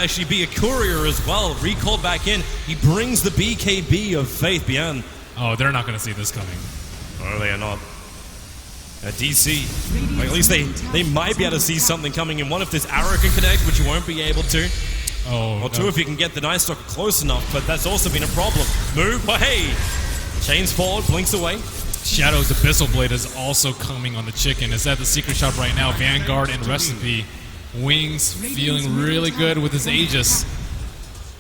actually be a courier as well. Recalled back in. He brings the BKB of Faith beyond. Oh, they're not going to see this coming. Oh, they are not. DC, like, at least they might be able to see something coming in. One, if this arrow can connect, which you won't be able to. Oh, or two, if you can get the Night Stalker close enough, but that's also been a problem. Move, but hey! Chains forward, blinks away. Shadow's Abyssal Blade is also coming on the chicken. Is that the secret shop right now? Vanguard and Recipe. Wings feeling really good with his Aegis.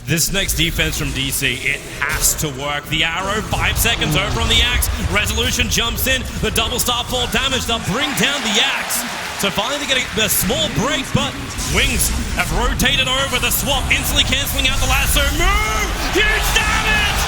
This next defense from DC, it has to work. The arrow, 5 seconds over on the Axe. Resolution jumps in. The double starfall damage, they'll bring down the Axe. So finally they get a small break, but Wings have rotated over the swap, instantly cancelling out the lasso. Move! Huge damage!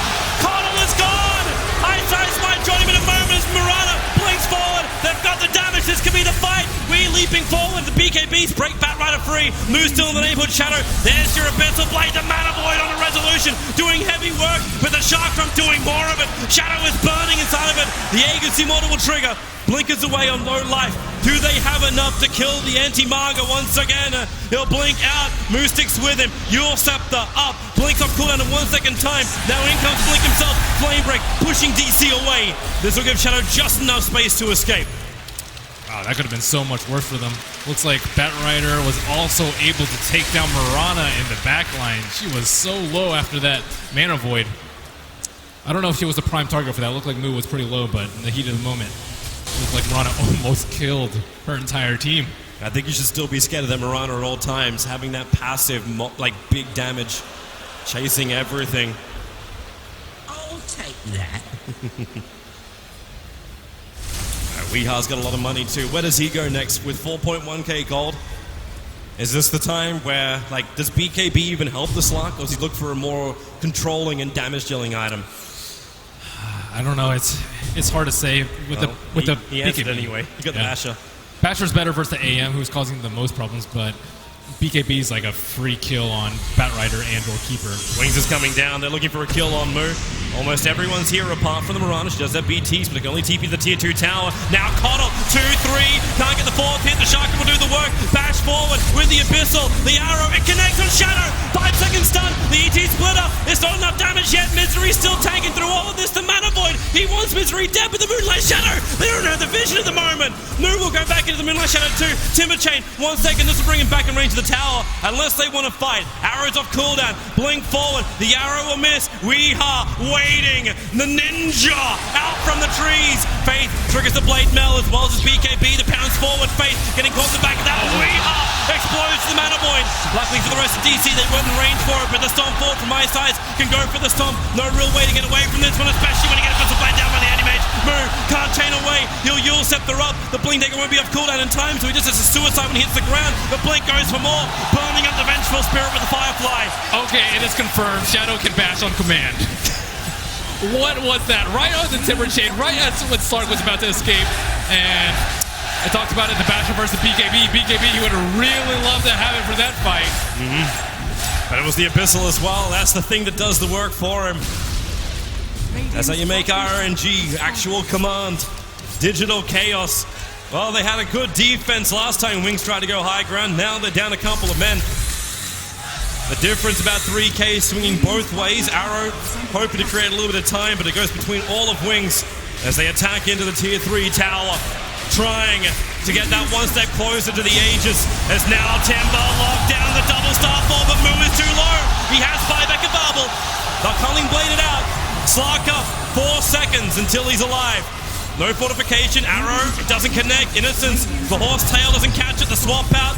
Connell is gone! Ti6 might join him in a moment as Murata blinks forward. They've got the damage. This could be the fight. We leaping forward. The BKBs break Batrider free. Moves still in the neighborhood. Shadow. There's your Abyssal Blade. The Mana Void on a Resolution. Doing heavy work, but the Shark Trump doing more of it. Shadow is burning inside of it. The Aegis Immortal will trigger. Blinkers away on low life. Do they have enough to kill the anti-Marga once again? He'll blink out. Moostic's with him. Yule Scepter up. Blink off cooldown in 1 second time. Now in comes Blink himself. Flame Break pushing DC away. This will give Shadow just enough space to escape. Wow, that could have been so much worse for them. Looks like Batrider was also able to take down Mirana in the backline. She was so low after that Mana Void. I don't know if she was the prime target for that. It looked like Moo was pretty low, but in the heat of the moment, it looked like Mirana almost killed her entire team. I think you should still be scared of that Mirana at all times, having that passive, like, big damage, chasing everything. I'll take that. Weeha's got a lot of money too. Where does he go next with 4.1k gold? Is this the time where, like, does BKB even help the Slark, or does he look for a more controlling and damage dealing item? I don't know. It's hard to say with the he answered BKB. Anyway. You got the Basher. Basher's better versus the AM, who's causing the most problems, but BKB is like a free kill on Batrider and or Keeper. Wings is coming down. They're looking for a kill on Moo. Almost everyone's here apart from the Mirana. She does have BTs, but it can only TP the tier 2 tower. Now Connell, 2-3. Can't get the fourth hit. The Shark will do the work. Bash forward with the Abyssal. The arrow, it connects on Shadow. 5 seconds stun. The ET splitter. There's not enough damage yet. Misery still tanking through all of this. The Mana Void. He wants Misery dead with the Moonlight Shadow. They don't have the vision at the moment. Moo will go back into the Moonlight Shadow too. Timber Chain, 1 second. This will bring him back in range of the tower. Unless they want to fight. Arrows off cooldown. Blink forward. The arrow will miss. Weeha waiting. The ninja out from the trees. Faith triggers the blade meld as well as his BKB. The pounds forward. Faith getting caught in the back of that. Weeha explodes the Mana Void. Luckily for the rest of DC, they weren't in range for it, but the Storm forward from my side can go for the Storm. No real way to get away from this one, especially when he gets the blade down by the anti-mage. Moo can't chain away. He'll Yule Scepter up. The Blink Dagger won't be off cooldown in time, so he just has a suicide when he hits the ground. The Blink goes for more. Burning up the Vengeful Spirit with the Firefly. Okay, it is confirmed. Shadow can bash on command. What was that? Right on the Timber Chain, right as when Slark was about to escape. And I talked about it in the Basher versus BKB. BKB, he would have really loved to have it for that fight. But it was the Abyssal as well. That's the thing that does the work for him. That's how you make RNG, actual command. Digital chaos. Well, they had a good defense last time Wings tried to go high ground. Now they're down a couple of men. The difference about 3k swinging both ways. Arrow hoping to create a little bit of time, but it goes between all of Wings as they attack into the tier 3 tower. Trying to get that one step closer to the Aegis as now Timber locked down the double starfall, but Moo is too low. He has buyback available. They're culling bladed out. Slark up 4 seconds until he's alive. No fortification, arrow, it doesn't connect. Innocence, the Horsetail doesn't catch it, the swap out.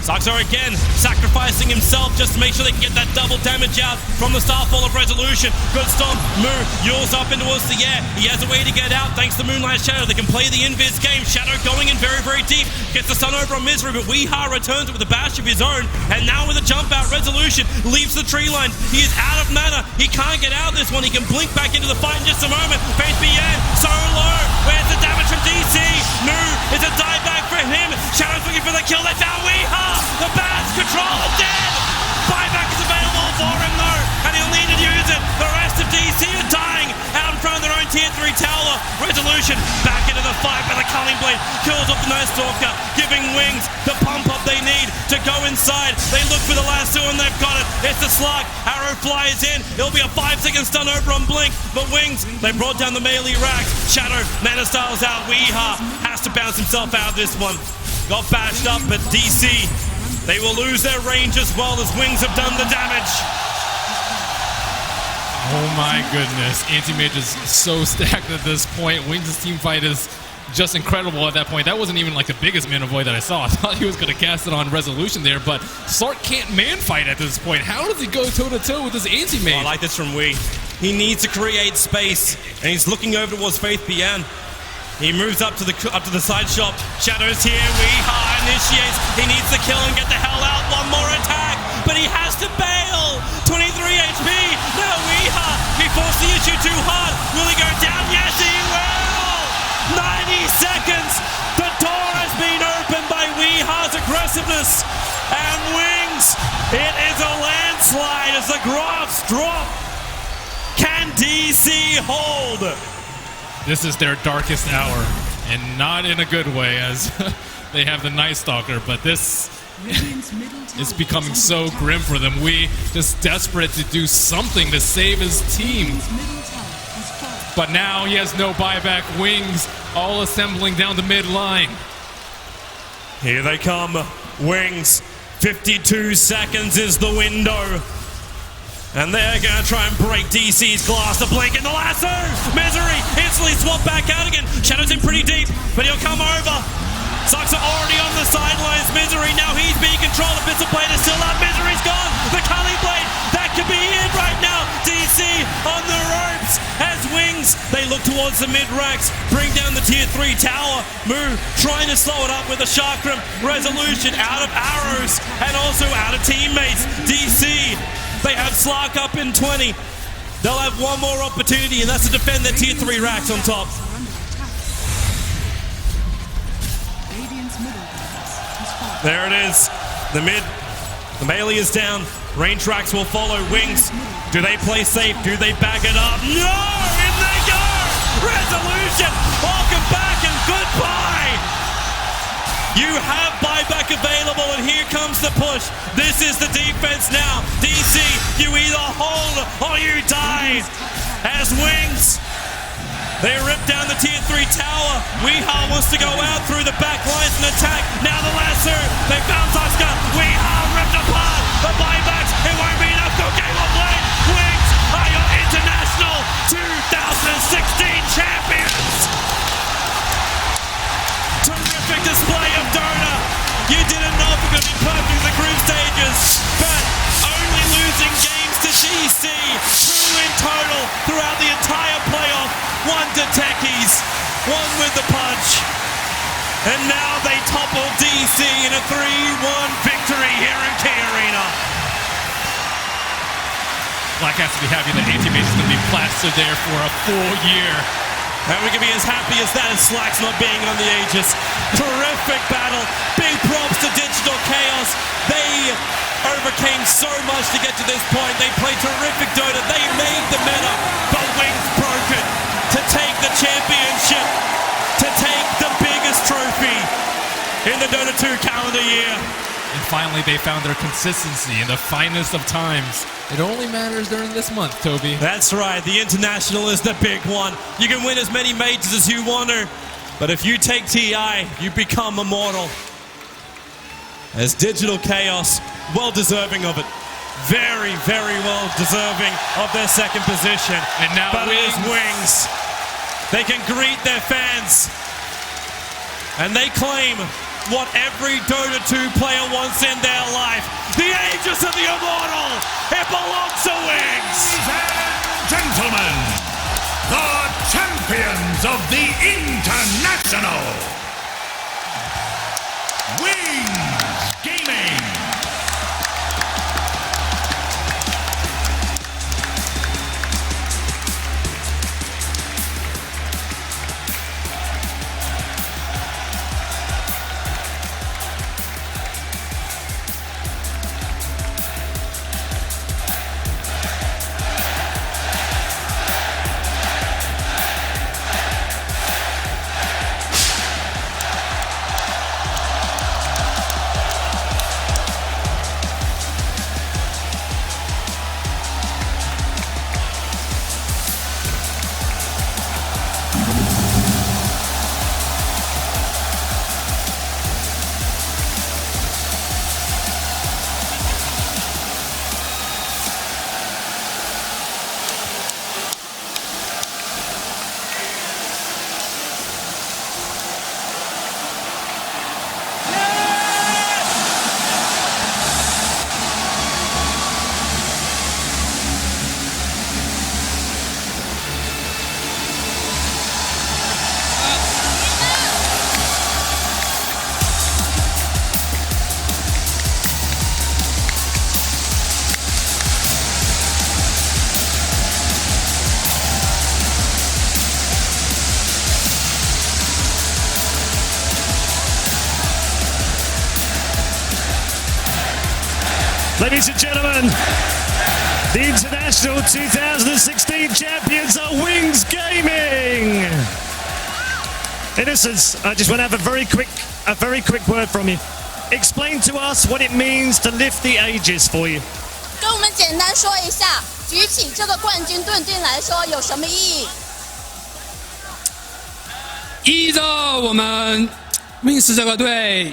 Saxo again, sacrificing himself just to make sure they can get that double damage out from the Starfall of Resolution. Good stomp, Moo, Yule's up into towards the air. He has a way to get out thanks to Moonlight Shadow. They can play the invis game. Shadow going in very, very deep. Gets the stun over on Misery, but Weeha returns it with a bash of his own. And now with a jump out, Resolution leaves the tree line. He is out of mana. He can't get out of this one. He can blink back into the fight in just a moment. Faith BN, so low. Where's the damage from DC? Moo, it's a dive back for him. Shadow's looking for the kill. They found Weeha. The bad's controller dead! Buyback is available for him though, and he'll need to use it. The rest of DC are dying out in front of their own tier 3 tower. Resolution back into the fight, but the Culling Blade kills off the Night Stalker, giving Wings the pump up they need to go inside. They look for the lasso and they've got It's the slug. Arrow flies in. It'll be a 5-second stun over on Blink. But Wings, they brought down the melee racks. Shadow, Mana Styles out. Weeha has to bounce himself out of this one. Got bashed up, but DC, they will lose their range as well as Wings have done the damage. Oh my goodness. Anti-Mage is so stacked at this point. Wings' team fight is just incredible at that point. That wasn't even like the biggest mana void that I saw. I thought he was going to cast it on Resolution there, but Sark can't man fight at this point. How does he go toe-to-toe with this Anti-Mage? I like this from Wee. He needs to create space, and he's looking over towards Faith Bian. He moves up to the side shop. Shadow's here. Weeha initiates. He needs to kill and get the hell out. One more attack, but he has to bail. 23 HP. Now Weeha. He forced the issue too hard. Will he go down? Yes, he will. 90 seconds. The door has been opened by Weeha's aggressiveness. And Wings. It is a landslide as the graphs drop. Can DC hold? This is their darkest hour, and not in a good way, as they have the Night Stalker, but this is becoming so grim for them. We just desperate to do something to save his team. But now he has no buyback. Wings all assembling down the mid line. Here they come, Wings. 52 seconds is the window. And they're going to try and break DC's glass. The blink in the lasso. Misery instantly swapped back out again. Shadow's in pretty deep, but he'll come over. Sucks are already on the sidelines. Misery, now he's being controlled. The Pistol Blade is still up. Misery's gone. The Cully Blade, that could be it right now. DC on the ropes as Wings. They look towards the mid-racks. Bring down the tier 3 tower. Moo trying to slow it up with a Chakram. Resolution out of arrows and also out of teammates. DC, they have Slark up in 20. They'll have one more opportunity, and that's to defend their tier 3 racks on top. There it is. The melee is down. Range racks will follow. Wings, do they play safe? Do they back it up? No! In they go! Resolution! Welcome back and goodbye! You have buyback available, and here comes the push. This is the defense now. DC, you either hold or you die. As Wings, they rip down the tier 3 tower. Weeha wants to go out through the back lines and attack. Now the lasso. They found Oscar. Weeha ripped apart. The buybacks. It won't be enough. Go game on play. Wings are your international 2016 champions. Terrific display of Dota. You didn't know if it could be perfect in the group stages, but only losing games to DC. 2 in total throughout the entire playoff. 1 to Techies, 1 with the punch. And now they topple DC in a 3-1 victory here in Key Arena. Black has to be happy that Anti-Mage is going to be plastered there for a full year. And we can be as happy as that as Slack's not being on the Aegis. Terrific battle. Big props to Digital Chaos. They overcame so much to get to this point. They played terrific Dota. They made the meta, but Wings broke it to take the championship, to take the biggest trophy in the Dota 2 calendar year. And finally, they found their consistency in the finest of times. It only matters during this month, Toby. That's right. The International is the big one. You can win as many majors as you want to, but if you take TI, you become immortal. As Digital Chaos, well deserving of it. Very, very well deserving of their second position. And now but it is Wings. They can greet their fans. And they claim what every Dota 2 player wants in their life. The Aegis of the Immortal. It belongs to Wings. Ladies and gentlemen, the champions of the International. Wings Gaming. Ladies and gentlemen, the International 2016 champions are Wings Gaming. Innocence, I just want to have a very quick word from you. Explain to us what it means to lift the ages for you. 跟我们简单说一下，举起这个冠军盾对你来说有什么意义？意义着我们 Wings 这个队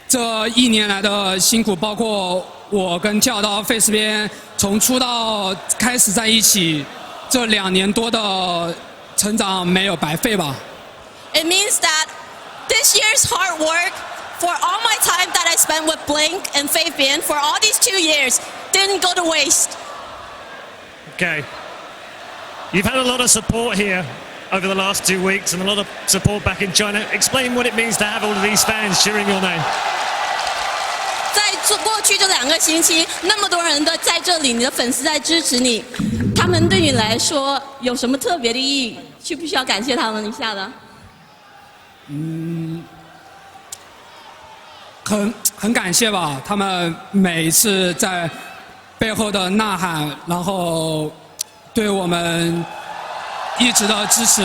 这1年来的辛苦，包括我跟跳到 Face 边从出道开始在一起，这2年多的成长没有白费吧。It means that this year's hard work for all my time that I spent with Blink and Fabian for all these 2 years didn't go to waste. Okay. You've had a lot of support here over the last 2 weeks and a lot of support back in China. Explain what it means to have all of these fans cheering your name. 在过去这2个星期，那么多人的在这里，你的粉丝在支持你，他们对你来说有什么特别的意义？需不需要感谢他们一下的？很感谢吧，他们每一次在背后的呐喊，然后对我们一直的支持，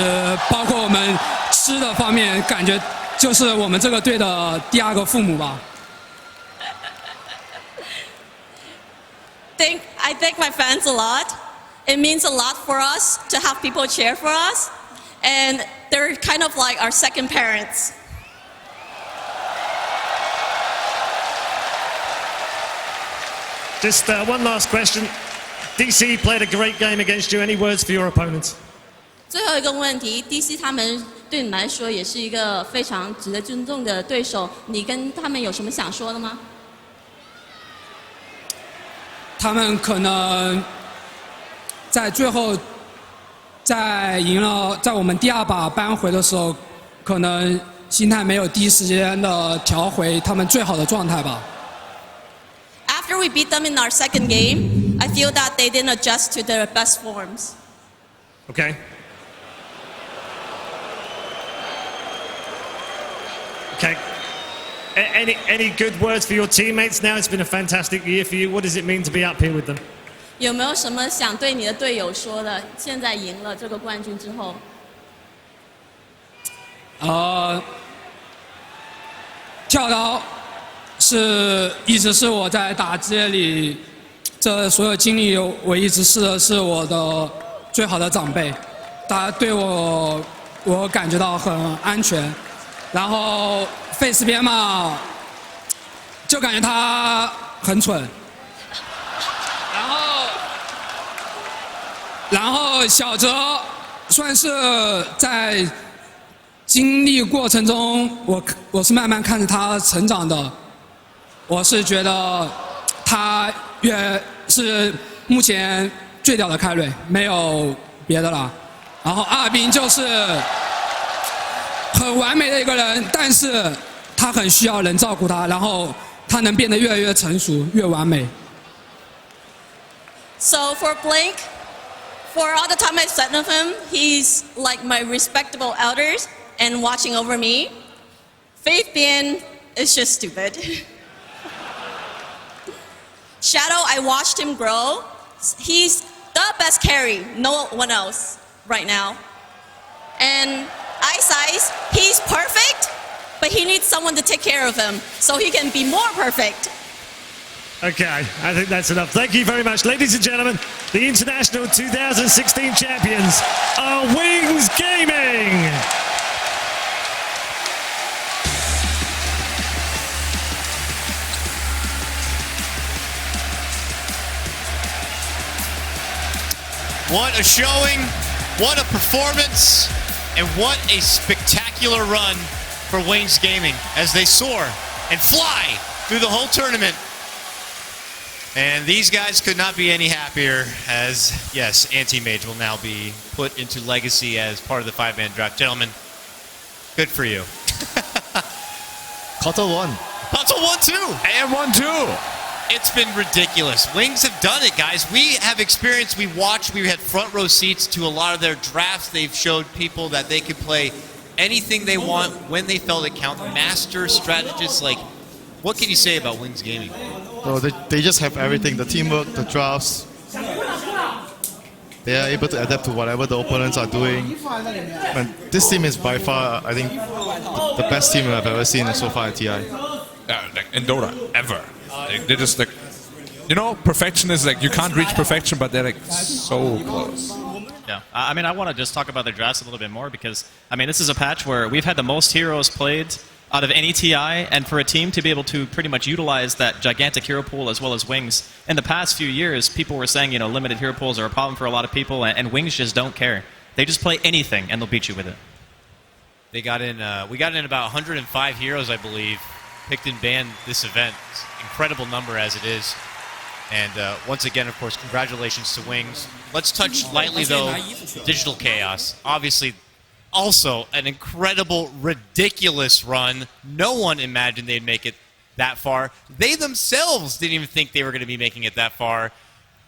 包括我们吃的方面，感觉就是我们这个队的第2个父母吧。I thank my fans a lot. It means a lot for us to have people cheer for us, and they're kind of like our second parents. Just one last question. DC played a great game against you. Any words for your opponents? 最后一个问题 ，DC 他们对你来说也是一个非常值得尊重的对手，你跟他们有什么想说的吗？他们可能在最后，在赢了，在我们第2把扳回的时候，可能心态没有第一时间的调回他们最好的状态吧。After we beat them in our second game, I feel that they didn't adjust to their best forms. Okay. Okay. Any good words for your teammates now? It's been a fantastic year for you. What does it mean to be up here with them? 有没有什么想对你的队友说的？现在赢了这个冠军之后，跳刀一直是我在打职业里这所有经历，我一直是我的最好的长辈，他对我感觉到很安全。然后 Face 边嘛，就感觉他很蠢。然后小哲算是在经历过程中，我是慢慢看着他成长的。我是觉得他是目前最屌的开瑞，没有别的了。然后阿斌就是很完美的一个人，但是他很需要人照顾他，然后他能变得越来越成熟，越完美。So for Blink, for all the time I spent with him, he's like my respectable elders and watching over me. Faith Bien is just stupid. Shadow, I watched him grow. He's the best carry, no one else right now. And Ti6, he's perfect, but he needs someone to take care of him so he can be more perfect. Okay, I think that's enough. Thank you very much. Ladies and gentlemen, the International 2016 champions are Wings Gaming. What a showing, what a performance, and what a spectacular run for Wings Gaming as they soar and fly through the whole tournament. And these guys could not be any happier as, yes, Anti-Mage will now be put into Legacy as part of the 5-man draft. Gentlemen, good for you. Koto won. Koto won too. And won too. It's been ridiculous. Wings have done it, guys. We have experience. We watched. We had front row seats to a lot of their drafts. They've showed people that they could play anything they want when they felt it count. Master strategists. Like, what can you say about Wings Gaming? So they just have everything, the teamwork, the drafts. They are able to adapt to whatever the opponents are doing. And this team is by far, I think, the best team I've ever seen so far at TI. Yeah, like in Dota, ever. Like, they're just like, you know, perfection is like, you can't reach perfection, but they're like so close. Yeah, I mean, I want to just talk about the drafts a little bit more because, I mean, this is a patch where we've had the most heroes played out of any TI, and for a team to be able to pretty much utilize that gigantic hero pool as well as Wings. In the past few years, people were saying, you know, limited hero pools are a problem for a lot of people, and Wings just don't care. They just play anything, and they'll beat you with it. They got in. We got in about 105 heroes, I believe, picked and banned this event. Incredible number as it is. And once again, of course, congratulations to Wings. Let's touch lightly, though, Digital Chaos. Obviously, also an incredible, ridiculous run. No one imagined they'd make it that far. They themselves didn't even think they were going to be making it that far.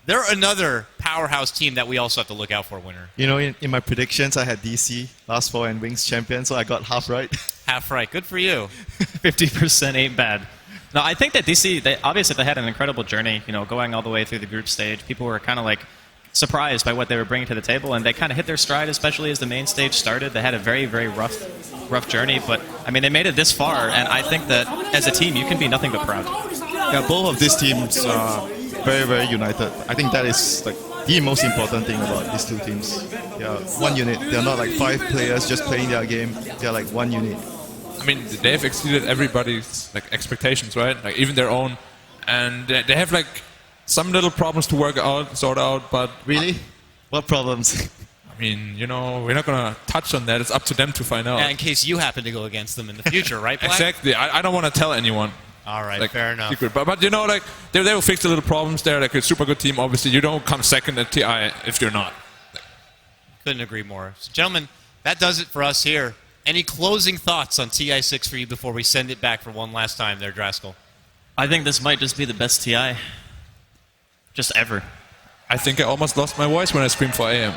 They're another powerhouse team that we also have to look out for, Winner. You know, in my predictions, I had DC last 4 and Wings champion, so I got half right. Half right. Good for you. 50% ain't bad. No, I think that DC, obviously they had an incredible journey, you know, going all the way through the group stage. People were kind of like surprised by what they were bringing to the table, and they kind of hit their stride, especially as the main stage started. They had a very, very rough journey, but I mean, they made it this far, and I think that as a team, you can be nothing but proud. Yeah, both of these teams are very, very united. I think that is like the most important thing about these two teams. Yeah, one unit. They're not like 5 players just playing their game. They're like one unit. I mean, they've exceeded everybody's like expectations, right? Like even their own, and they have like some little problems to sort out. But really, what problems? I mean, you know, we're not gonna touch on that. It's up to them to find out. Yeah, in case you happen to go against them in the future, right, Black? Exactly. I don't want to tell anyone. All right, like, fair enough. Secret. But you know, like they will fix the little problems. They're like a super good team. Obviously, you don't come second at TI if you're not. Couldn't agree more. So, gentlemen, that does it for us here. Any closing thoughts on Ti6 for you before we send it back for one last time there, Draskell? I think this might just be the best TI. Just ever. I think I almost lost my voice when I screamed for AM.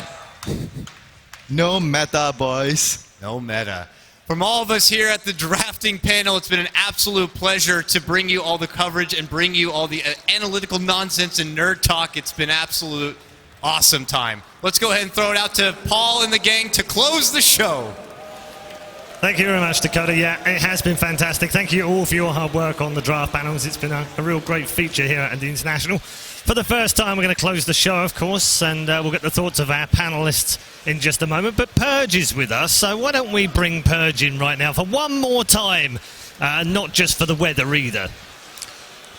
No meta, boys. No meta. From all of us here at the drafting panel, it's been an absolute pleasure to bring you all the coverage and bring you all the analytical nonsense and nerd talk. It's been absolute awesome time. Let's go ahead and throw it out to Paul and the gang to close the show. Thank you very much, Dakota. Yeah, it has been fantastic. Thank you all for your hard work on the draft panels. It's been a real great feature here at the International. For the first time, we're going to close the show, of course, and we'll get the thoughts of our panelists in just a moment. But Purge is with us, so why don't we bring Purge in right now for one more time, not just for the weather either.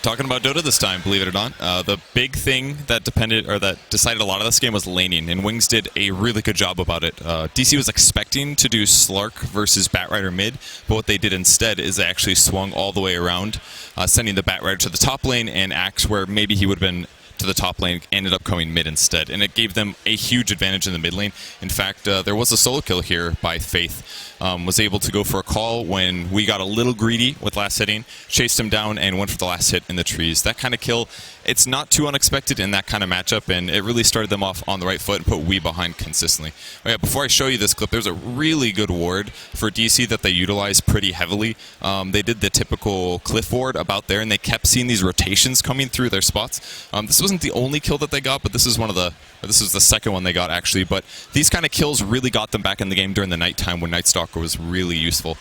Talking about Dota this time, believe it or not. The big thing that decided a lot of this game was laning, and Wings did a really good job about it. DC was expecting to do Slark versus Batrider mid, but what they did instead is they actually swung all the way around, sending the Batrider to the top lane, and Axe, where maybe he would have been to the top lane, ended up coming mid instead, and it gave them a huge advantage in the mid lane. In fact, there was a solo kill here by Faith. Was able to go for a call when we got a little greedy with last hitting, chased him down, and went for the last hit in the trees. That kind of kill, it's not too unexpected in that kind of matchup, and it really started them off on the right foot and put we behind consistently. Oh yeah, before I show you this clip, there's a really good ward for DC that they utilize pretty heavily. They did the typical cliff ward about there, and they kept seeing these rotations coming through their spots. This wasn't the only kill that they got, but this is this is the second one they got actually. But these kind of kills really got them back in the game during the nighttime when Nightstalker was really useful.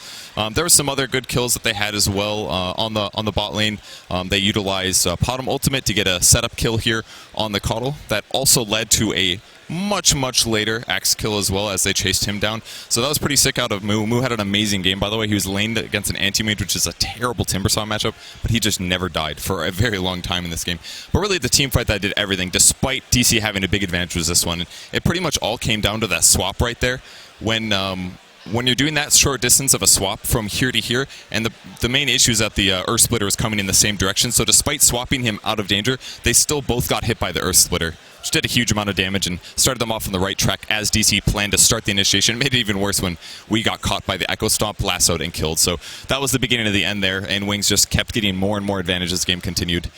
There were some other good kills that they had as well on the bot lane. They utilized Potom Ultimate to get a setup kill here on the Coddle that also led to a much later Axe kill as well as they chased him down. So that was pretty sick out of Moo. Moo had an amazing game, by the way. He was laned against an anti-mage, which is a terrible Timbersaw matchup, but he just never died for a very long time in this game. But really the team fight that did everything, despite DC having a big advantage was this one. It pretty much all came down to that swap right there. When you're doing that short distance of a swap from here to here, and the main issue is that the Earth Splitter was coming in the same direction, so despite swapping him out of danger, they still both got hit by the Earth Splitter, which did a huge amount of damage and started them off on the right track as DC planned to start the initiation. It made it even worse when we got caught by the Echo Stomp, lassoed, and killed. So that was the beginning of the end there, and Wings just kept getting more and more advantage as the game continued.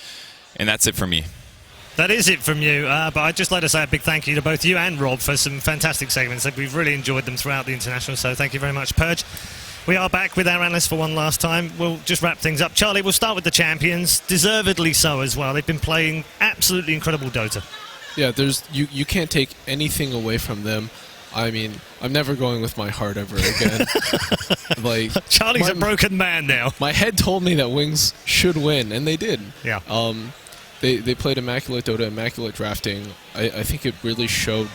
And that's it for me. That is it from you, but I'd just like to say a big thank you to both you and Rob for some fantastic segments. We've really enjoyed them throughout the International, so thank you very much, Purge. We are back with our analysts for one last time. We'll just wrap things up. Charlie, we'll start with the champions, deservedly so as well. They've been playing absolutely incredible Dota. Yeah, you can't take anything away from them. I mean, I'm never going with my heart ever again. Like Charlie's a broken man now. My head told me that Wings should win, and they did. Yeah. They played immaculate Dota, immaculate drafting. I think it really showed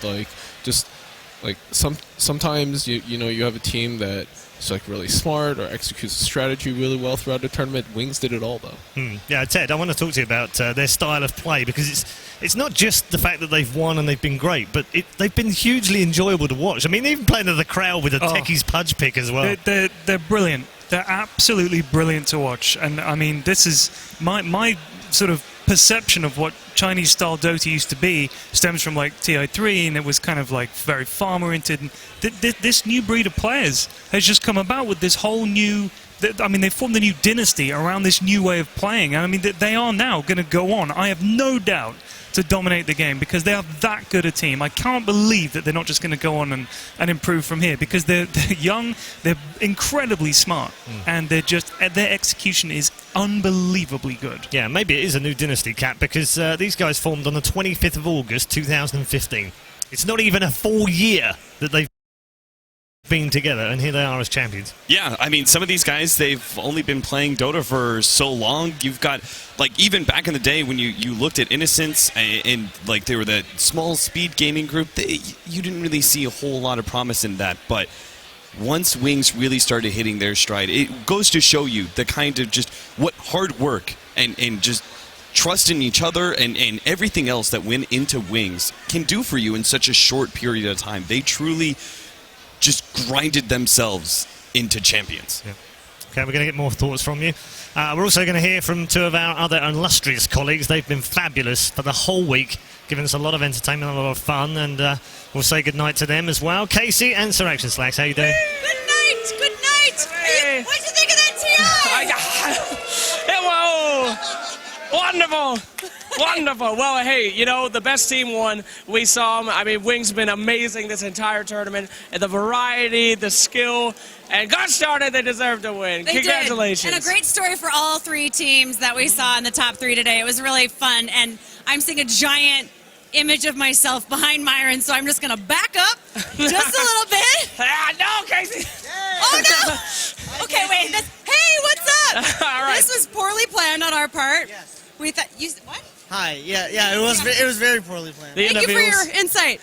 sometimes you have a team that is like really smart or executes a strategy really well throughout the tournament. Wings did it all though. Yeah, Ted, I want to talk to you about their style of play, because it's not just the fact that they've won and they've been great, but they've been hugely enjoyable to watch. I mean, even playing to the crowd with a Techies Pudge pick as well. They're brilliant. They're absolutely brilliant to watch. And I mean, this is my sort of perception of what Chinese-style Dota used to be stems from like Ti3, and it was kind of like very farm-oriented. And this new breed of players has just come about with this whole new. I mean, they formed a new dynasty around this new way of playing. And I mean, they are now going to go on, I have no doubt, to dominate the game, because they are that good a team. I can't believe that they're not just going to go on and improve from here, because they're young, they're incredibly smart, and their execution is unbelievably good. Yeah, maybe it is a new dynasty, Cap, because these guys formed on the 25th of August 2015. It's not even a full year that they've been together, and here they are as champions. Yeah, I mean, some of these guys, they've only been playing Dota for so long. You've got, like, even back in the day when you looked at Innocence and like, they were that small speed gaming group, you didn't really see a whole lot of promise in that. But once Wings really started hitting their stride, it goes to show you the kind of just what hard work and just trust in each other and everything else that went into Wings can do for you in such a short period of time. They truly just grinded themselves into champions. Yeah. Okay, we're going to get more thoughts from you. We're also going to hear from two of our other illustrious colleagues. They've been fabulous for the whole week, giving us a lot of entertainment, a lot of fun, and we'll say goodnight to them as well. Casey and Sir Action Slacks, how you doing? Good night! Good night! Hey. What'd you think of that TI? Hello! Wonderful! Wonderful. Well, hey, you know, the best team won. We saw them. I mean, Wings been amazing this entire tournament. And the variety, the skill, and gosh darn it, they deserve to win. They Congratulations. did. And a great story for all three teams that we saw in the top three today. It was really fun. And I'm seeing a giant image of myself behind Myron, so I'm just going to back up just a little bit. No, Casey. Oh, no. Okay, wait. Hey, what's up? All right. This was poorly planned on our part. Yes. We thought you what? Hi. Yeah. It was very poorly planned. Thank you for your insight.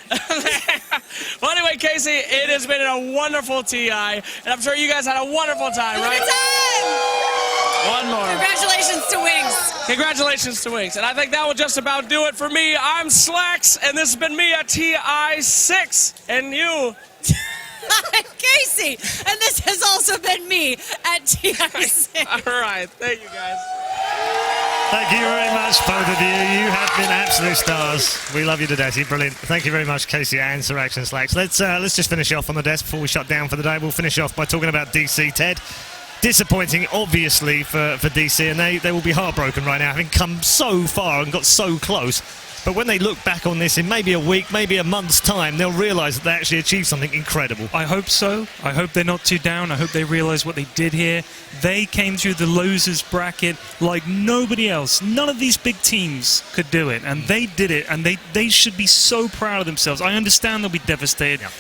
Well, anyway, Casey, it has been a wonderful TI, and I'm sure you guys had a wonderful time, right? Good time. One more. Congratulations to Wings. Congratulations to Wings. And I think that will just about do it for me. I'm Slacks, and this has been me at Ti6, and you. I'm Casey, and this has also been me at Ti6. All right. Thank you, guys. Thank you very much, both of you. You have been absolute stars. We love you to death. You're brilliant. Thank you very much, Casey and Sir Action Slacks. Let's just finish off on the desk before we shut down for the day. We'll finish off by talking about DC. Ted, disappointing, obviously, for DC, and they will be heartbroken right now, having come so far and got so close. But when they look back on this in maybe a week, maybe a month's time, they'll realise that they actually achieved something incredible. I hope so. I hope they're not too down. I hope they realise what they did here. They came through the losers bracket like nobody else. None of these big teams could do it, and they did it, and they should be so proud of themselves. I understand they'll be devastated. Yeah.